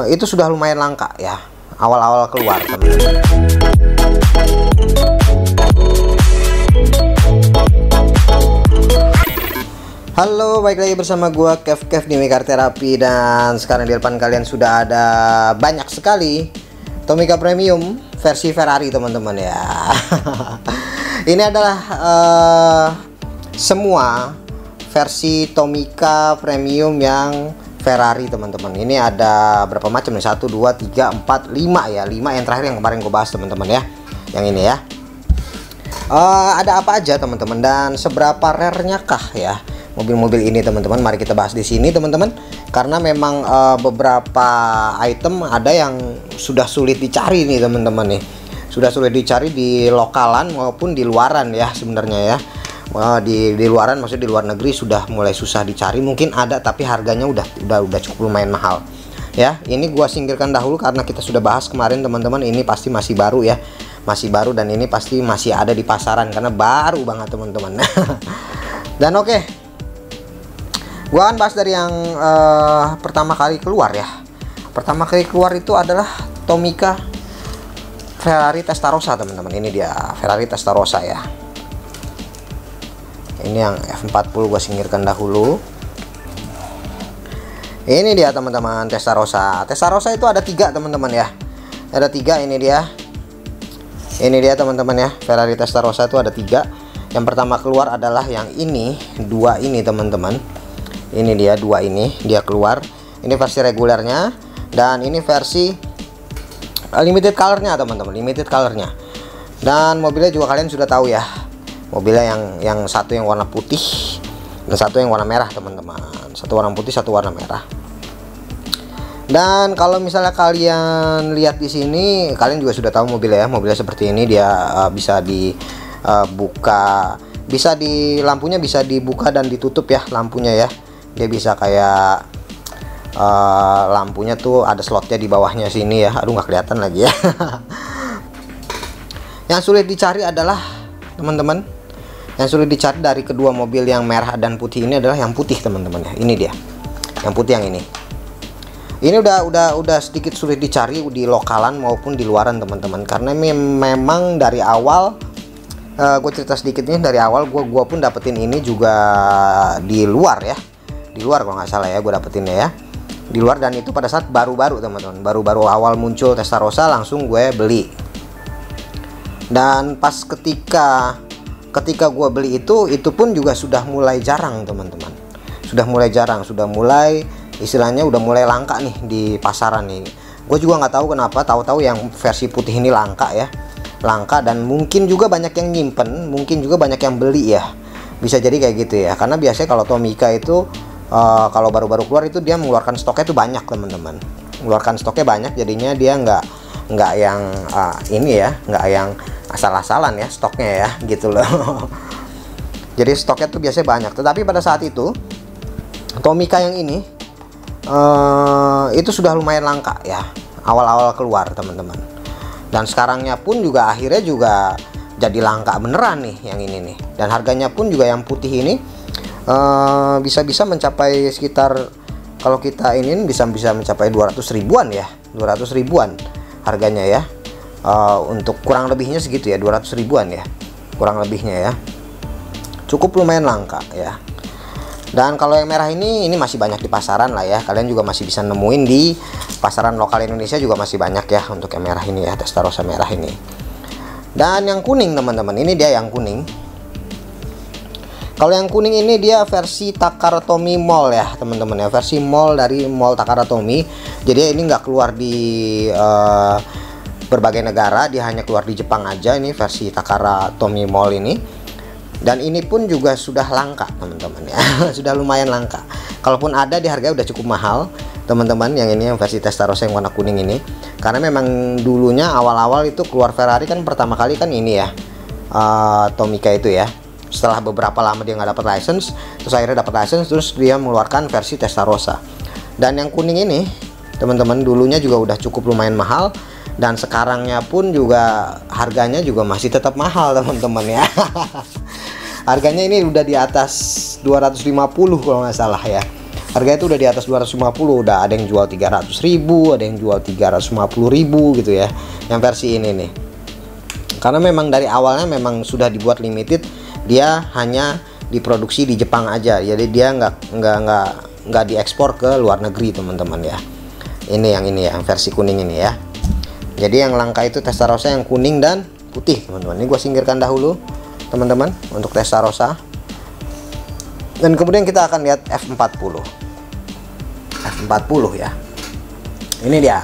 Itu sudah lumayan langka ya, awal-awal keluar teman-teman. Halo, balik lagi bersama gua Kev di Car Therapy, dan sekarang di depan kalian sudah ada banyak sekali Tomica Premium versi Ferrari teman-teman ya. Ini adalah semua versi Tomica Premium yang Ferrari teman-teman. Ini ada berapa macam nih? 1, 2, 3, 4, 5 ya. 5 yang terakhir yang kemarin gue bahas teman-teman ya. Yang ini ya. Ada apa aja teman-teman, dan seberapa rare-nya kah ya mobil-mobil ini teman-teman? Mari kita bahas di sini teman-teman. Karena memang beberapa item ada yang sudah sulit dicari nih teman-teman nih. Sudah sulit dicari di lokalan maupun di luaran ya sebenarnya ya. Di luaran, maksudnya di luar negeri sudah mulai susah dicari, mungkin ada tapi harganya udah cukup lumayan mahal ya. Ini gua singkirkan dahulu karena kita sudah bahas kemarin teman-teman. Ini pasti masih baru ya, masih baru, dan ini pasti masih ada di pasaran karena baru banget teman-teman. Dan oke, gua akan bahas dari yang pertama kali keluar ya. Pertama kali keluar itu adalah Tomica Ferrari Testarossa teman-teman. Ini dia Ferrari Testarossa ya. Ini yang F40 gua singkirkan dahulu. Ini dia teman-teman, Testarossa. Testarossa itu ada 3 teman-teman ya. Ada 3, ini dia. Ini dia teman-teman ya. Ferrari Testarossa itu ada 3. Yang pertama keluar adalah yang ini, 2 ini teman-teman. Ini dia 2 ini, dia keluar. Ini versi regulernya, dan ini versi limited colornya teman-teman, limited colornya. Dan mobilnya juga kalian sudah tahu ya. Mobilnya yang satu yang warna putih dan satu yang warna merah teman-teman. Satu warna putih, satu warna merah. Dan kalau misalnya kalian lihat di sini, kalian juga sudah tahu mobilnya ya. Mobilnya seperti ini, dia bisa dibuka, bisa lampunya bisa dibuka dan ditutup ya lampunya ya. Dia bisa kayak lampunya tuh ada slotnya di bawahnya sini ya. Aduh, nggak kelihatan lagi ya. Yang sulit dicari adalah teman-teman, yang sulit dicari dari kedua mobil yang merah dan putih ini adalah yang putih teman-teman ya. Ini dia, yang putih yang ini. Ini udah sedikit sulit dicari di lokalan maupun di luaran teman-teman, karena memang dari awal gue cerita sedikit nih, dari awal gue pun dapetin ini juga di luar ya, di luar kalau nggak salah ya, gue dapetinnya ya di luar. Dan itu pada saat baru-baru teman-teman, baru-baru awal muncul Testarossa, langsung gue beli. Dan pas ketika gue beli itu pun juga sudah mulai jarang teman-teman, sudah mulai jarang, sudah mulai istilahnya udah mulai langka nih di pasaran nih. Gue juga nggak tahu kenapa, tahu-tahu yang versi putih ini langka ya, langka. Dan mungkin juga banyak yang nyimpen, mungkin juga banyak yang beli ya, bisa jadi kayak gitu ya. Karena biasanya kalau Tomica itu kalau baru-baru keluar itu dia mengeluarkan stoknya itu banyak teman-teman, mengeluarkan stoknya banyak, jadinya dia nggak yang ini ya, nggak yang asal-asalan ya stoknya ya gitu loh. Jadi stoknya tuh biasanya banyak. Tetapi pada saat itu Tomica yang ini itu sudah lumayan langka ya, awal-awal keluar teman-teman. Dan sekarangnya pun juga akhirnya juga jadi langka beneran nih yang ini nih. Dan harganya pun juga yang putih ini bisa mencapai sekitar, kalau kita ini bisa mencapai 200 ribuan ya, 200 ribuan harganya ya. Untuk kurang lebihnya segitu ya, 200 ribuan ya kurang lebihnya ya. Cukup lumayan langka ya. Dan kalau yang merah ini masih banyak di pasaran lah ya. Kalian juga masih bisa nemuin di pasaran lokal Indonesia juga masih banyak ya untuk yang merah ini ya, Testarossa merah ini. Dan yang kuning teman-teman, ini dia yang kuning. Kalau yang kuning ini dia versi Takara Tomy Mall ya teman-teman ya, versi mall dari Mall Takara Tomy. Jadi ini nggak keluar di berbagai negara, dia hanya keluar di Jepang aja. Ini versi Takara Tomy Mall ini. Dan ini pun juga sudah langka teman-teman ya. Sudah lumayan langka. Kalaupun ada, di harga udah cukup mahal teman-teman. Yang ini yang versi Testarossa yang warna kuning ini, karena memang dulunya awal-awal itu keluar Ferrari kan pertama kali kan ini ya, Tomica itu ya. Setelah beberapa lama dia nggak dapat license, terus akhirnya dapat license, terus dia mengeluarkan versi Testarossa. Dan yang kuning ini teman-teman dulunya juga udah cukup lumayan mahal, dan sekarangnya pun juga harganya juga masih tetap mahal teman-teman ya. Harganya ini udah di atas 250 kalau nggak salah ya. Harganya itu udah di atas 250, udah ada yang jual 300.000, ada yang jual 350.000 gitu ya. Yang versi ini nih. Karena memang dari awalnya memang sudah dibuat limited, dia hanya diproduksi di Jepang aja. Jadi dia nggak diekspor ke luar negeri, teman-teman ya. Ini yang versi kuning ini ya. Jadi yang langka itu Testarossa yang kuning dan putih, teman-teman. Ini gue singkirkan dahulu, teman-teman, untuk Testarossa. Dan kemudian kita akan lihat F40 ya. Ini dia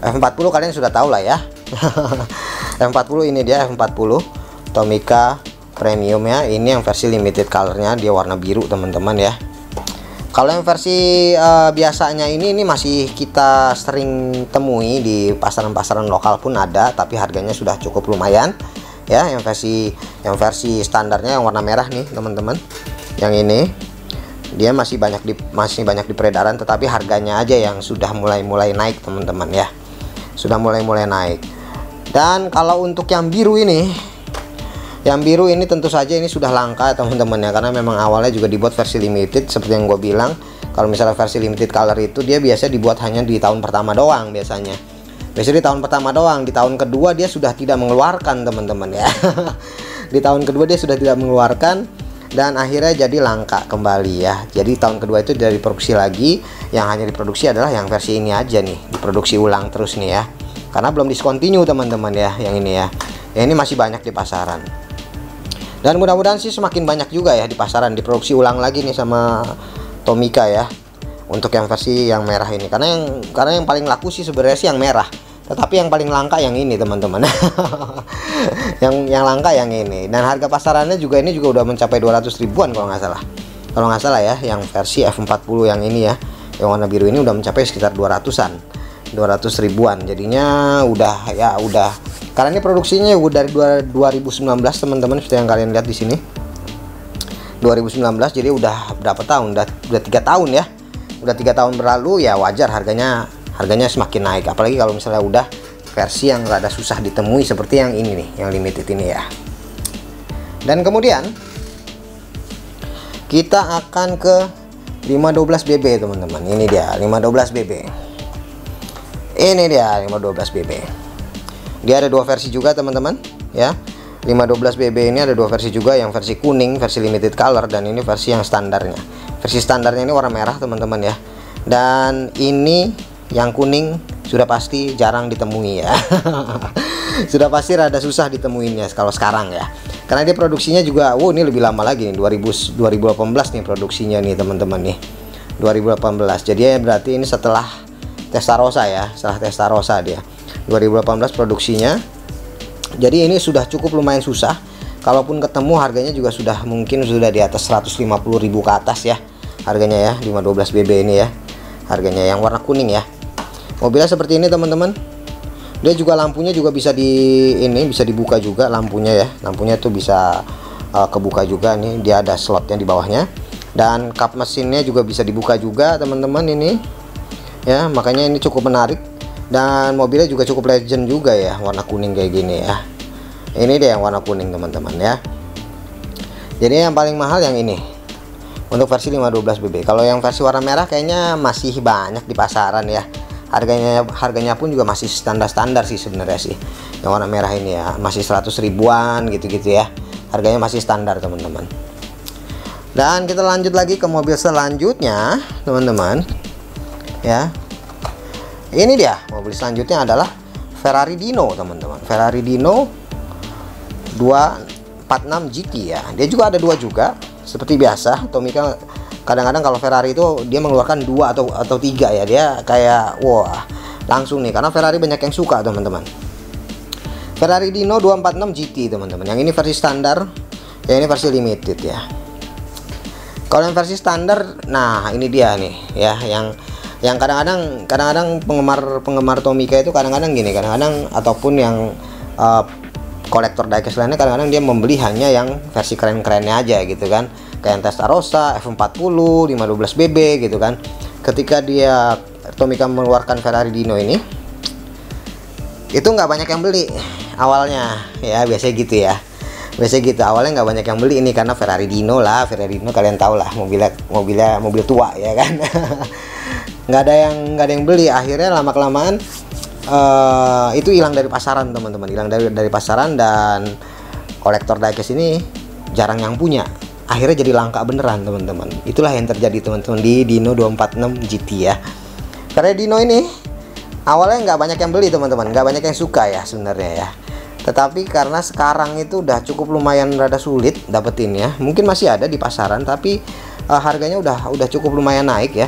F40, kalian sudah tahu lah ya. F40 ini dia, F40 Tomica Premium ya. Ini yang versi limited colornya, dia warna biru, teman-teman ya. Kalau yang versi biasanya ini masih kita sering temui di pasaran-pasaran lokal pun ada, tapi harganya sudah cukup lumayan ya. Yang versi standarnya yang warna merah nih, teman-teman. Yang ini dia masih banyak di peredaran, tetapi harganya aja yang sudah mulai naik, teman-teman ya. Sudah mulai naik. Dan kalau untuk yang biru ini, tentu saja ini sudah langka, teman-teman ya, karena memang awalnya juga dibuat versi limited. Seperti yang gue bilang, kalau misalnya versi limited color itu dia biasa dibuat hanya di tahun pertama doang biasanya. Biasanya di tahun pertama doang, di tahun kedua dia sudah tidak mengeluarkan, teman-teman ya. Di tahun kedua dia sudah tidak mengeluarkan, dan akhirnya jadi langka kembali ya. Jadi tahun kedua itu tidak diproduksi lagi, yang hanya diproduksi adalah yang versi ini aja nih, diproduksi ulang terus nih ya. Karena belum discontinue, teman-teman ya, yang ini ya. Yang ini masih banyak di pasaran. Dan mudah-mudahan sih semakin banyak juga ya di pasaran, diproduksi ulang lagi nih sama Tomica ya. Untuk yang versi yang merah ini, karena yang paling laku sih sebenarnya sih yang merah. Tetapi yang paling langka yang ini, teman-teman. yang langka yang ini. Dan harga pasarannya juga ini juga udah mencapai 200 ribuan kalau nggak salah. Kalau nggak salah ya, yang versi F40 yang ini ya, yang warna biru ini udah mencapai sekitar 200-an. 200 ribuan. Jadinya udah. Karena ini produksinya udah dari 2019, teman-teman, seperti yang kalian lihat di sini. 2019, jadi udah berapa tahun? Udah 3 tahun ya. Udah 3 tahun berlalu ya, wajar harganya semakin naik. Apalagi kalau misalnya udah versi yang rada susah ditemui seperti yang ini nih, yang limited ini ya. Dan kemudian kita akan ke 512BB, teman-teman. Ini dia 512BB. Ini dia 512BB. Dia ada dua versi juga, teman-teman ya. 512BB ini ada dua versi juga, yang versi kuning, versi limited color, dan ini versi yang standarnya. Versi standarnya ini warna merah, teman-teman ya. Dan ini yang kuning sudah pasti jarang ditemui ya. Sudah pasti rada susah ditemuinya kalau sekarang ya. Karena dia produksinya juga, ini lebih lama lagi nih, 2018 nih produksinya nih, teman-teman nih. 2018. Jadi ya berarti ini setelah Testarossa ya, setelah Testarossa dia. 2018 produksinya. Jadi ini sudah cukup lumayan susah. Kalaupun ketemu harganya juga sudah mungkin sudah di atas 150.000 ke atas ya. Harganya ya 512BB ini ya. Harganya yang warna kuning ya. Mobilnya seperti ini, teman-teman. Dia juga lampunya juga bisa bisa dibuka juga lampunya ya. Lampunya tuh bisa kebuka juga nih. Dia ada slotnya di bawahnya. Dan kap mesinnya juga bisa dibuka juga, teman-teman ini. Ya, makanya ini cukup menarik. Dan mobilnya juga cukup legend juga ya, warna kuning kayak gini ya. Ini dia yang warna kuning, teman-teman ya. Jadi yang paling mahal yang ini untuk versi 512BB. Kalau yang versi warna merah kayaknya masih banyak di pasaran ya. Harganya pun juga masih standar-standar sih sebenarnya sih. Yang warna merah ini ya, masih 100 ribuan gitu-gitu ya. Harganya masih standar, teman-teman. Dan kita lanjut lagi ke mobil selanjutnya, teman-teman. Ya. Ini dia, mobil selanjutnya adalah Ferrari Dino, teman-teman. Ferrari Dino 246 GT ya. Dia juga ada dua juga. Seperti biasa, Tomica kadang-kadang kalau Ferrari itu dia mengeluarkan 2 atau 3 ya. Dia kayak wah, langsung nih, karena Ferrari banyak yang suka, teman-teman. Ferrari Dino 246 GT, teman-teman. Yang ini versi standar, yang ini versi limited ya. Kalau yang versi standar, nah ini dia nih ya, yang kadang-kadang penggemar Tomica itu kadang-kadang gini, kadang-kadang ataupun yang kolektor diecast lainnya kadang-kadang dia membeli hanya yang versi keren-kerennya aja gitu kan, kayak Testarossa, F40, 512BB gitu kan. Ketika dia Tomica mengeluarkan Ferrari Dino ini, itu nggak banyak yang beli awalnya ya, biasanya gitu ya. Biasanya gitu, awalnya nggak banyak yang beli ini karena Ferrari Dino lah. Ferrari Dino kalian tahu lah, mobil tua ya kan. nggak ada yang beli. Akhirnya lama kelamaan itu hilang dari pasaran teman-teman, hilang dari pasaran, dan kolektor diecast ini jarang yang punya. Akhirnya jadi langka beneran teman-teman. Itulah yang terjadi teman-teman di Dino 246 GT ya. Karena Dino ini awalnya nggak banyak yang beli teman-teman, nggak banyak yang suka ya sebenarnya ya. Tetapi karena sekarang itu udah cukup lumayan rada sulit dapetinnya, mungkin masih ada di pasaran, tapi harganya udah cukup lumayan naik ya.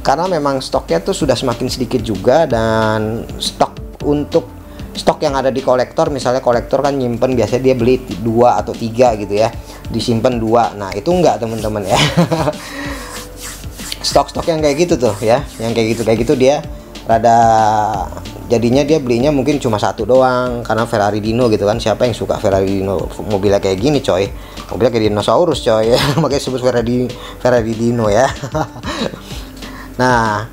Karena memang stoknya tuh sudah semakin sedikit juga, dan stok yang ada di kolektor, misalnya kolektor kan nyimpen biasanya dia beli 2 atau 3 gitu ya, disimpan 2. Nah itu enggak teman-teman ya. Stok-stok yang kayak gitu tuh ya, yang kayak gitu dia rada, jadinya dia belinya mungkin cuma 1 doang, karena Ferrari Dino gitu kan. Siapa yang suka Ferrari Dino, mobilnya kayak gini coy, mobilnya kayak dinosaurus coy ya. Makanya sebut Ferrari Dino ya. Nah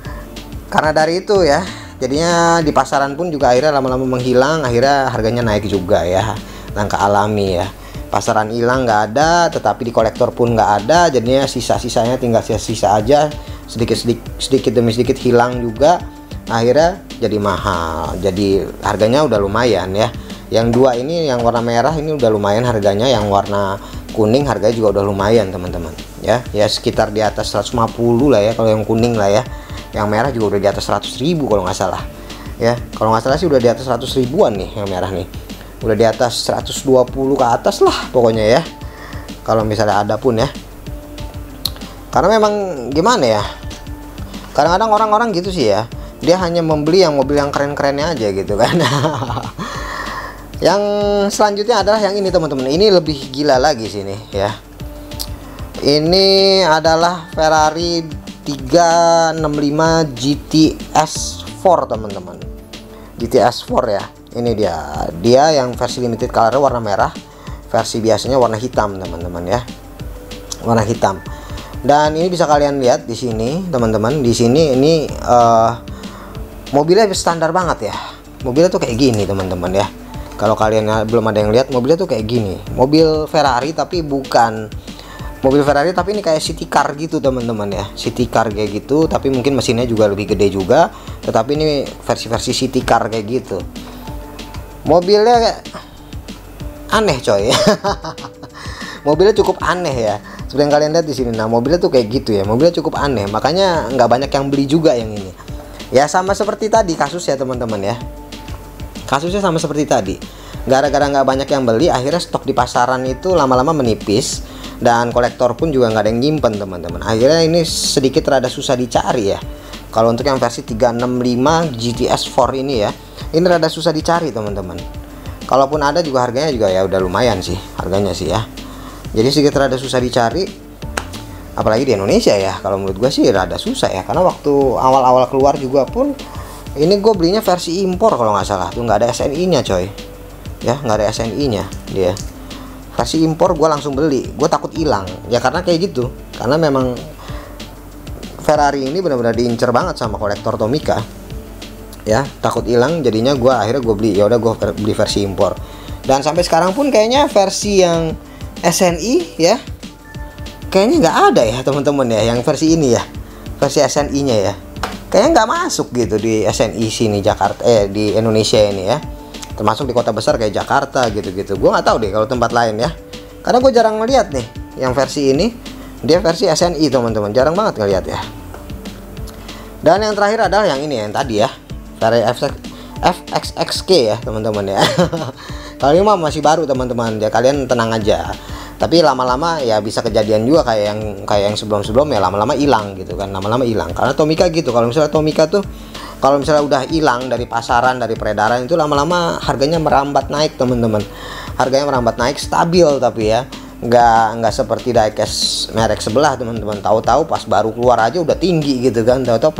karena dari itu ya, jadinya di pasaran pun juga akhirnya lama-lama menghilang, akhirnya harganya naik juga ya, langka alami ya. Pasaran hilang nggak ada, tetapi di kolektor pun nggak ada, jadinya sisa-sisanya tinggal sisa aja, sedikit demi sedikit hilang juga, akhirnya jadi mahal. Jadi harganya udah lumayan ya. Yang 2 ini, yang warna merah ini udah lumayan harganya, yang warna kuning harganya juga udah lumayan teman-teman ya. Ya sekitar di atas 150 lah ya kalau yang kuning lah ya. Yang merah juga udah di atas 100.000 kalau nggak salah ya. Kalau nggak salah sih udah di atas 100 ribuan nih yang merah nih, udah di atas 120 ke atas lah pokoknya ya, kalau misalnya ada pun ya. Karena memang gimana ya, kadang-kadang orang-orang gitu sih ya, dia hanya membeli yang mobil yang keren-kerennya aja gitu kan. Yang selanjutnya adalah yang ini teman-teman, ini lebih gila lagi sini ya. Ini adalah Ferrari 365 GTS4 teman-teman, GTS4 ya. Ini dia yang versi limited color warna merah, versi biasanya warna hitam teman-teman ya, warna hitam. Dan ini bisa kalian lihat di sini teman-teman, di sini ini mobilnya standar banget ya. Mobilnya tuh kayak gini teman-teman ya. Kalau kalian belum ada yang lihat, mobilnya tuh kayak gini, mobil Ferrari tapi bukan mobil Ferrari, tapi ini kayak city car gitu teman-teman ya, city car kayak gitu, tapi mungkin mesinnya juga lebih gede juga, tetapi ini versi city car kayak gitu. Mobilnya aneh coy. Mobilnya cukup aneh ya, seperti yang kalian lihat di sini. Nah mobilnya tuh kayak gitu ya, mobilnya cukup aneh, makanya nggak banyak yang beli juga yang ini ya. Sama seperti tadi kasus ya teman-teman ya, kasusnya sama seperti tadi. Gara-gara nggak banyak yang beli, akhirnya stok di pasaran itu lama-lama menipis, dan kolektor pun juga nggak ada yang nyimpen teman-teman. Akhirnya ini sedikit rada susah dicari ya. Kalau untuk yang versi 365 GTS4 ini ya, ini rada susah dicari teman-teman. Kalaupun ada juga harganya juga ya udah lumayan sih harganya sih ya. Jadi sedikit rada susah dicari, apalagi di Indonesia ya. Kalau menurut gue sih rada susah ya, karena waktu awal-awal keluar juga pun ini gue belinya versi impor kalau nggak salah tuh, nggak ada SNI-nya coy ya, nggak ada SNI-nya dia. Versi impor gue langsung beli, gue takut hilang ya, karena kayak gitu. Karena memang Ferrari ini benar-benar diincer banget sama kolektor Tomica ya, takut hilang, jadinya akhirnya gue beli, ya udah gue beli versi impor. Dan sampai sekarang pun kayaknya versi yang SNI ya kayaknya nggak ada ya teman-teman ya, yang versi ini ya, versi SNI-nya ya kayaknya nggak masuk gitu di SNI sini Jakarta di Indonesia ini ya, termasuk di kota besar kayak Jakarta gitu-gitu. Gue nggak tahu deh kalau tempat lain ya, karena gue jarang ngeliat nih yang versi ini, dia versi SNI teman-teman, jarang banget ngeliat ya. Dan yang terakhir adalah yang ini, yang tadi ya, Ferrari FXXK ya teman-teman ya. Kalau ini mah masih baru teman-teman ya, kalian tenang aja. Tapi lama-lama ya bisa kejadian juga kayak yang sebelum-sebelumnya, lama-lama hilang gitu kan, lama-lama hilang. Karena Tomica gitu, kalau misalnya Tomica tuh kalau misalnya udah hilang dari pasaran, dari peredaran itu lama-lama harganya merambat naik teman-teman. Harganya merambat naik, stabil tapi ya. Nggak seperti diecast merek sebelah teman-teman. Tahu-tahu pas baru keluar aja udah tinggi gitu kan. Tahu-tahu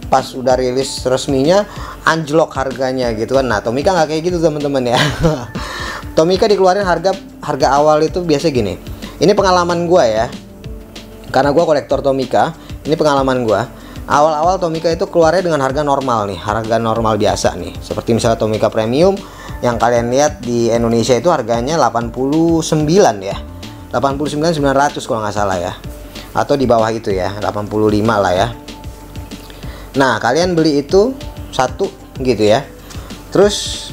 pas udah rilis resminya anjlok harganya gitu kan. Nah, Tomica nggak kayak gitu teman-teman ya. Tomica dikeluarin harga awal itu biasa gini. Ini pengalaman gua ya. Karena gua kolektor Tomica, ini pengalaman gua. Awal-awal Tomica itu keluarnya dengan harga normal nih, harga normal biasa nih. Seperti misalnya Tomica Premium yang kalian lihat di Indonesia itu harganya 89 ya. 89.900 kalau nggak salah ya. Atau di bawah itu ya, 85 lah ya. Nah, kalian beli itu satu gitu ya. Terus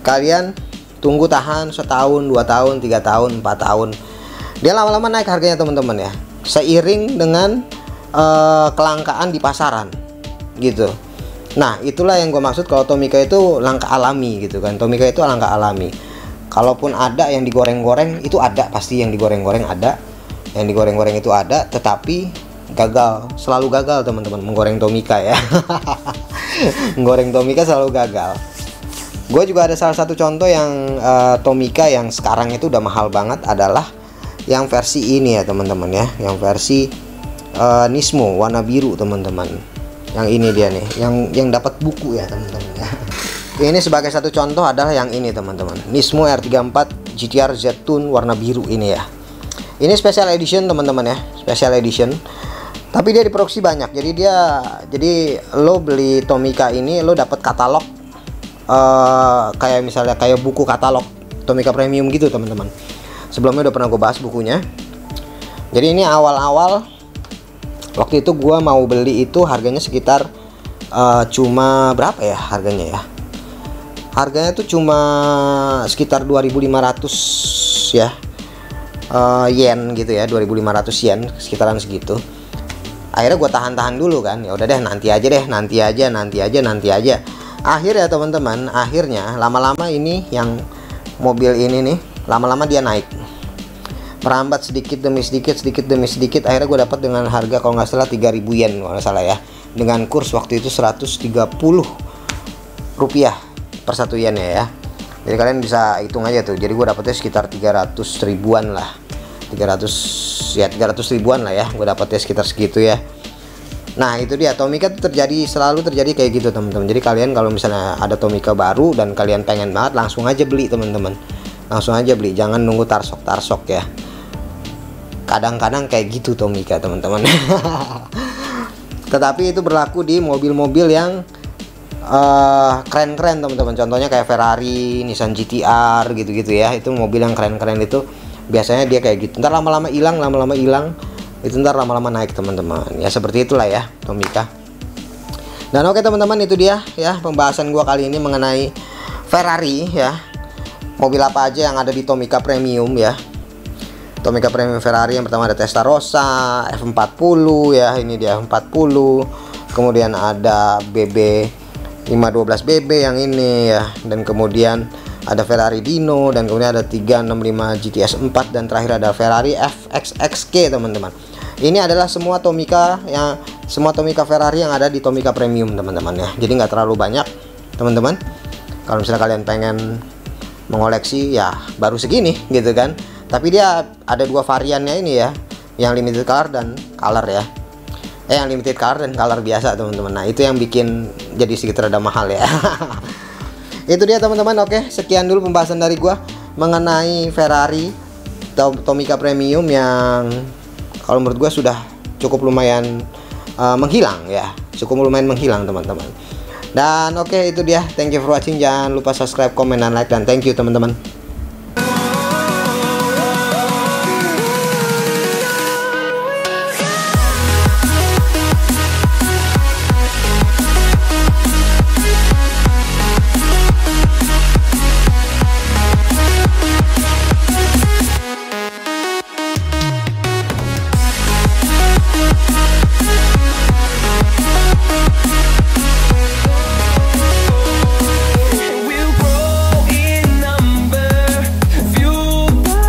kalian tunggu tahan setahun, 2 tahun, 3 tahun, 4 tahun. Dia lama-lama naik harganya teman-teman ya. Seiring dengan kelangkaan di pasaran gitu. Nah, itulah yang gue maksud kalau Tomica itu langka alami gitu kan. Tomica itu langka alami. Kalaupun ada yang digoreng-goreng, itu ada, pasti yang digoreng-goreng ada. Yang digoreng-goreng itu ada, tetapi gagal, selalu gagal teman-teman menggoreng Tomica ya. Menggoreng Tomica selalu gagal. Gue juga ada salah satu contoh yang Tomica yang sekarang itu udah mahal banget adalah yang versi ini ya teman-teman ya, yang versi Nismo warna biru teman-teman. Yang ini dia nih, yang dapat buku ya teman-teman ya. Ini sebagai satu contoh adalah yang ini teman-teman, Nismo R34 GTR Z-Tune warna biru ini ya. Ini special edition teman-teman ya, special edition. Tapi dia diproduksi banyak. Jadi lo beli Tomica ini lo dapat katalog kayak misalnya kayak buku katalog Tomica Premium gitu teman-teman. Sebelumnya udah pernah gue bahas bukunya. Jadi ini awal-awal waktu itu gua mau beli itu harganya sekitar cuma berapa ya harganya ya? Harganya tuh cuma sekitar 2.500 ya. Yen gitu ya, 2.500 yen, sekitaran segitu. Akhirnya gua tahan-tahan dulu kan. Ya udah deh, nanti aja. Akhirnya teman-teman, akhirnya lama-lama ini yang mobil ini nih, lama-lama dia naik. Merambat sedikit demi sedikit, akhirnya gue dapat dengan harga kalau nggak salah 3.000 yen kalau nggak salah ya, dengan kurs waktu itu 130 rupiah per 1 yen ya. Jadi kalian bisa hitung aja tuh. Jadi gue dapetnya sekitar 300 ribuan lah, 300 ribuan lah ya, gue dapetnya sekitar segitu ya. Nah itu dia, Tomica selalu terjadi kayak gitu teman-teman. Jadi kalian kalau misalnya ada Tomica baru dan kalian pengen banget, langsung aja beli teman-teman, langsung aja beli, jangan nunggu tarsok ya. Kadang-kadang kayak gitu Tomica teman-teman. Tetapi itu berlaku di mobil-mobil yang keren-keren teman-teman. Contohnya kayak Ferrari, Nissan GT-R gitu-gitu ya. Itu mobil yang keren-keren itu biasanya dia kayak gitu. Ntar lama-lama hilang, itu ntar lama-lama naik teman-teman. Ya seperti itulah ya Tomica. Dan oke teman-teman, itu dia ya pembahasan gua kali ini mengenai Ferrari ya. Mobil apa aja yang ada di Tomica Premium ya. Tomica Premium Ferrari yang pertama ada Testarossa, F40 ya, ini dia F40. Kemudian ada BB 512 BB yang ini ya, dan kemudian ada Ferrari Dino, dan kemudian ada 365 GTS 4, dan terakhir ada Ferrari FXXK teman-teman. Ini adalah semua Tomica Ferrari yang ada di Tomica Premium teman-teman ya. Jadi nggak terlalu banyak teman-teman. Kalau misalnya kalian pengen mengoleksi ya baru segini gitu kan. Tapi dia ada dua variannya ini ya, yang limited color dan color ya. Yang limited color dan color biasa teman-teman. Nah itu yang bikin jadi sedikit rada mahal ya. Itu dia teman-teman. Oke, sekian dulu pembahasan dari gua mengenai Ferrari Tomica Premium yang kalau menurut gua sudah cukup lumayan menghilang ya, cukup lumayan menghilang teman-teman. Dan oke, itu dia, thank you for watching. Jangan lupa subscribe, comment, dan like, dan thank you teman-teman.